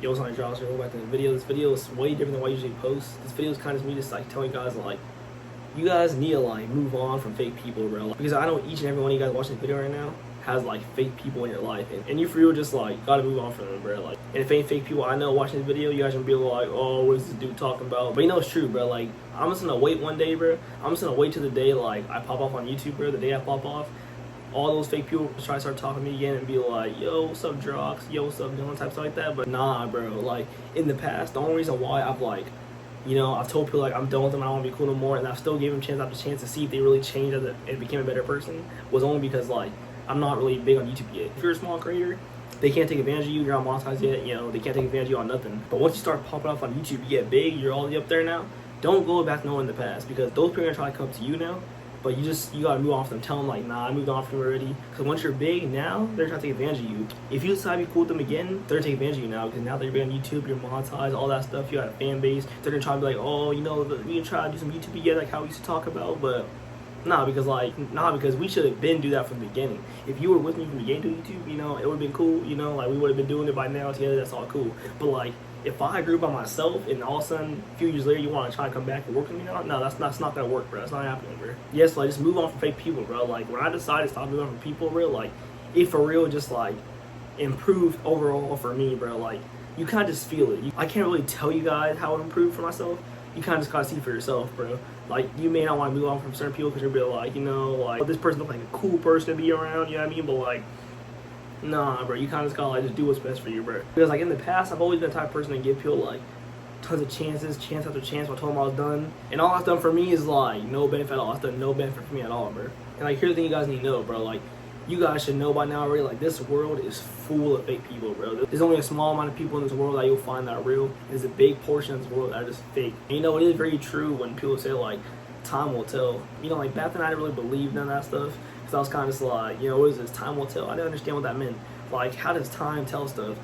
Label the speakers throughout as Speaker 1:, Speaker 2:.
Speaker 1: Yo, what's on, Josh? Welcome back to the video. This video is way different than what I usually post. This video is kind of me just like telling you guys like, you guys need to like move on from fake people, bro. Like, because I know each and every one of you guys watching this video right now has like fake people in your life, and you for real just like gotta move on from them, bro. Like, and if ain't fake people, I know watching this video, you guys gonna be like, oh, what is this dude talking about? But you know it's true, bro. Like, I'm just gonna wait one day, bro. I'm just gonna wait till the day like I pop off on YouTube, bro. The day I pop off, all those fake people try to start talking to me again and be like, yo, what's up, Drox? Yo, what's up, Dylan? Type stuff like that. But nah, bro. Like, in the past, the only reason why I've like, you know, I've told people like I'm done with them, I don't want to be cool no more, and I've still gave them chance after chance to see if they really changed and became a better person, was only because like I'm not really big on YouTube yet. If you're a small creator, they can't take advantage of you. You're not monetized yet. You know, they can't take advantage of you on nothing. But once you start popping off on YouTube, you get big. You're all the way up there now. Don't go back no in the past, because those people are trying to come to you now. But you gotta move on from them. Tell them like, nah, I moved on from you already. Because once you're big now, they're trying to take advantage of you. If you decide to be cool with them again, they're gonna take advantage of you now. Because now that you're big on YouTube, you're monetized, all that stuff. You got a fan base. They're gonna try to be like, oh, you know, we can try to do some YouTube together, like how we used to talk about. But nah, because we should have been do that from the beginning. If you were with me from the beginning to YouTube, you know, it would have been cool. You know, like we would have been doing it by now together. That's all cool. But like, if I grew by myself and all of a sudden a few years later you want to try to come back and work with me now, no, that's not gonna work, bro. That's not happening, bro. Yes, like just move on from fake people, bro. Like when I decided to stop moving on from people, bro, like it for real just like improved overall for me, bro. Like you kind of just feel it. I can't really tell you guys how it improved for myself. You kind of just gotta see for yourself, bro. Like you may not want to move on from certain people because you'll be like, you know, like this person looks like a cool person to be around. You know what I mean? But like, nah, bro, you kind of just gotta like just do what's best for you, bro. Because like in the past, I've always been the type of person to give people like tons of chances, chance after chance. When I told them I was done, and all that's done for me is like no benefit at all. It's done no benefit for me at all, bro. And like here's the thing you guys need to know, bro. Like you guys should know by now already. Like this world is full of fake people, bro. There's only a small amount of people in this world that you'll find that are real. There's a big portion of this world that are just fake. And you know it is very true when people say like time will tell. You know, like back then I didn't really believe none of that stuff. I was kind of just like, you know, what is this? Time will tell. I didn't understand what that meant. Like, how does time tell stuff?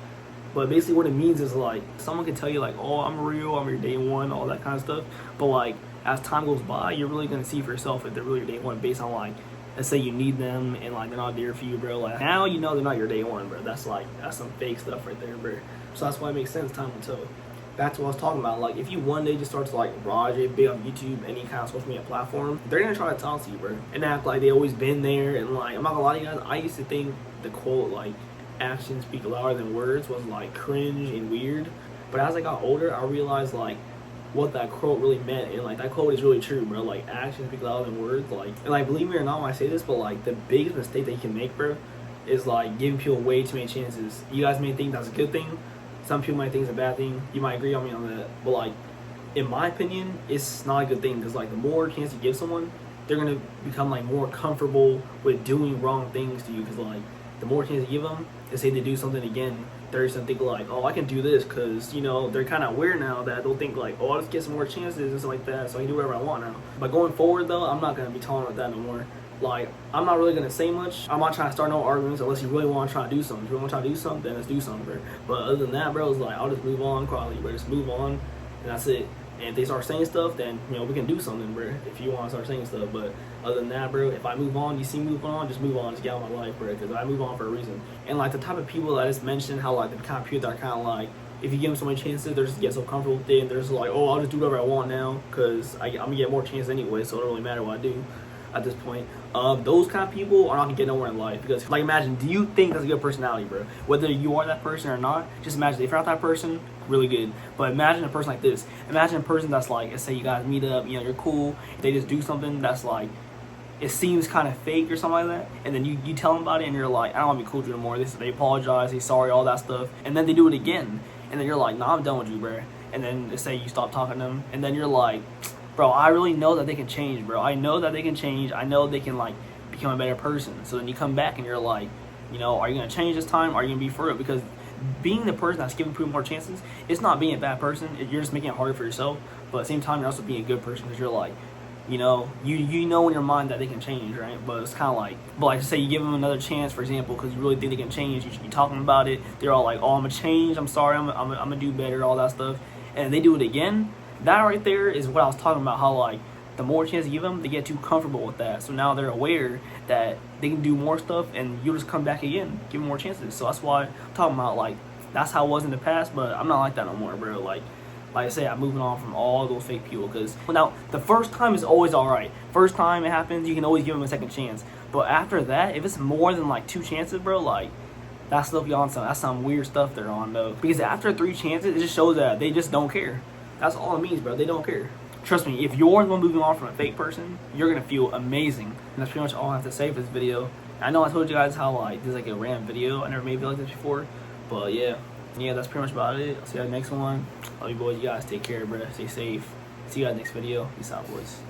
Speaker 1: But basically what it means is like, someone can tell you like, oh, I'm real, I'm your day one, all that kind of stuff. But like, as time goes by, you're really going to see for yourself if they're really your day one based on like, let's say you need them and like they're not there for you, bro. Like, now you know they're not your day one, bro. That's some fake stuff right there, bro. So that's why it makes sense, time will tell. Back to what I was talking about, like if you one day just start to like rage big on YouTube, any kind of social media platform, they're gonna try to talk to you, bro, and act like they always been there. And like I'm not gonna lie to you guys, I used to think the quote like actions speak louder than words was like cringe and weird. But as I got older, I realized like what that quote really meant, and like that quote is really true, bro. Like actions speak louder than words. Like, and like believe me or not when I say this, but like the biggest mistake that you can make, bro, is like giving people way too many chances. You guys may think that's a good thing. Some people might think it's a bad thing. You might agree on me on that. But like, in my opinion, it's not a good thing, because like the more chance you give someone, they're gonna become like more comfortable with doing wrong things to you. Because like the more chance you give them, they say they do something again, they're just gonna think like, oh, I can do this, because you know they're kind of aware now that they'll think like, oh, I'll just get some more chances and stuff like that, so I can do whatever I want now. But going forward though, I'm not gonna be tolerant with that no more. Like, I'm not really gonna say much. I'm not trying to start no arguments unless you really want to try to do something. If you want to try to do something, then let's do something, bro. But other than that, bro, it's like I'll just move on quietly, bro. Just move on, and that's it. And if they start saying stuff, then you know we can do something, bro. If you want to start saying stuff, but other than that, bro, if I move on, you see me move on, just move on, just get out of my life, bro. Because I move on for a reason. And like the type of people that I just mentioned, how like the kind of people that are kind of like, if you give them so many chances, they're just get so comfortable with it, and they're just like, oh, I'll just do whatever I want now, because I'm gonna get more chances anyway, so it don't really matter what I do at this point. Those kind of people are not gonna get nowhere in life, because like imagine, do you think that's a good personality, bro? Whether you are that person or not, just imagine if you're not that person, really good. But imagine a person like this. Imagine a person that's like, let's say you guys meet up, you know, you're cool, they just do something that's like, it seems kind of fake or something like that, and then you tell them about it and you're like, I don't want to be cool with you anymore. They apologize, they sorry, all that stuff, and then they do it again, and then you're like, nah, I'm done with you, bro. And then let's say you stop talking to them, and then you're like, bro, I really know that they can change, bro. I know that they can change. I know they can, like, become a better person. So then you come back and you're like, you know, are you going to change this time? Or are you going to be for real? Because being the person that's giving people more chances, it's not being a bad person. You're just making it harder for yourself. But at the same time, you're also being a good person, because you're like, you know, you know in your mind that they can change, right? But it's kind of like, but like say you give them another chance, for example, because you really think they can change. You should be talking about it. They're all like, oh, I'm going to change. I'm sorry. I'm going to do better, all that stuff. And they do it again. That right there is what I was talking about, how like the more chance you give them, they get too comfortable with that. So now they're aware that they can do more stuff, and you'll just come back again, give them more chances. So that's why I'm talking about like
Speaker 2: that's how it was in the past, but I'm not like that no more, bro. Like I say, I'm moving on from all those fake people, because now the first time is always alright. First time it happens, you can always give them a second chance. But after that, if it's more than like 2 chances, bro, like that's low-key on some, that's some weird stuff they're on though. Because after 3 chances, it just shows that they just don't care. That's all it means, bro. They don't care. Trust me, if you're the one moving on from a fake person, you're gonna feel amazing. And that's pretty much all I have to say for this video. I know I told you guys how like this is like a random video. I never made a video like this before, but yeah, that's pretty much about it. I'll see you guys next one. Love you boys. You guys take care, bro. Stay safe. See you guys next video. Peace out, boys.